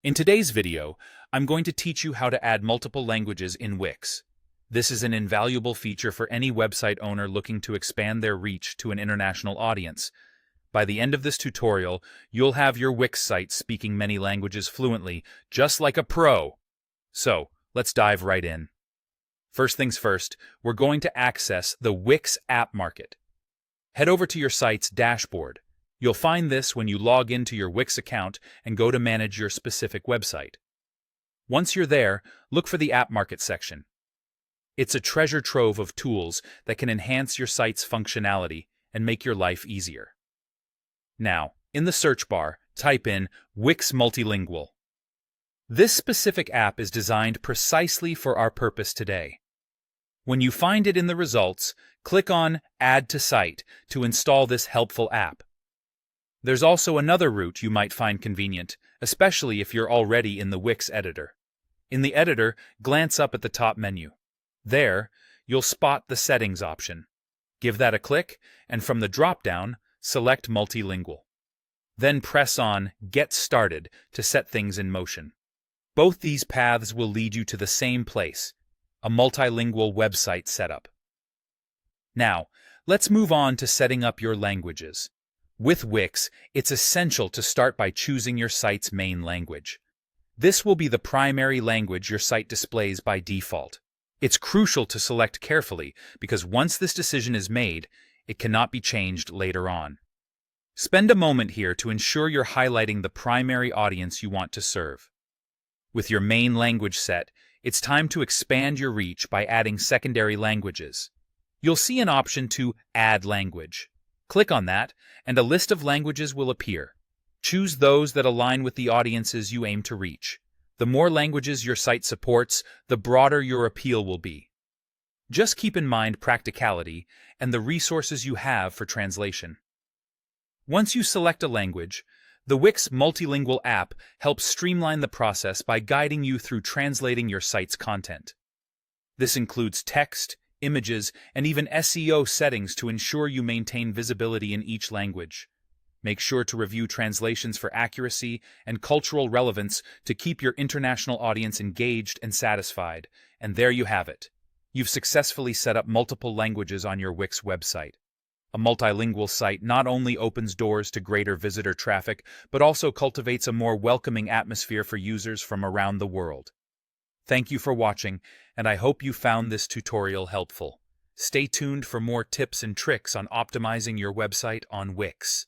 In today's video, I'm going to teach you how to add multiple languages in Wix. This is an invaluable feature for any website owner looking to expand their reach to an international audience. By the end of this tutorial, you'll have your Wix site speaking many languages fluently, just like a pro. So, let's dive right in. First things first, we're going to access the Wix App Market. Head over to your site's dashboard. You'll find this when you log into your Wix account and go to manage your specific website. Once you're there, look for the App Market section. It's a treasure trove of tools that can enhance your site's functionality and make your life easier. Now, in the search bar, type in Wix Multilingual. This specific app is designed precisely for our purpose today. When you find it in the results, click on Add to Site to install this helpful app. There's also another route you might find convenient, especially if you're already in the Wix editor. In the editor, glance up at the top menu. There, you'll spot the Settings option. Give that a click, and from the drop-down, select Multilingual. Then press on Get Started to set things in motion. Both these paths will lead you to the same place, a multilingual website setup. Now, let's move on to setting up your languages. With Wix, it's essential to start by choosing your site's main language. This will be the primary language your site displays by default. It's crucial to select carefully because once this decision is made, it cannot be changed later on. Spend a moment here to ensure you're highlighting the primary audience you want to serve. With your main language set, it's time to expand your reach by adding secondary languages. You'll see an option to Add Language. Click on that, and a list of languages will appear. Choose those that align with the audiences you aim to reach. The more languages your site supports, the broader your appeal will be. Just keep in mind practicality and the resources you have for translation. Once you select a language, the Wix Multilingual app helps streamline the process by guiding you through translating your site's content. This includes text, images, and even SEO settings to ensure you maintain visibility in each language. Make sure to review translations for accuracy and cultural relevance to keep your international audience engaged and satisfied. And there you have it. You've successfully set up multiple languages on your Wix website. A multilingual site not only opens doors to greater visitor traffic, but also cultivates a more welcoming atmosphere for users from around the world. Thank you for watching, and I hope you found this tutorial helpful. Stay tuned for more tips and tricks on optimizing your website on Wix.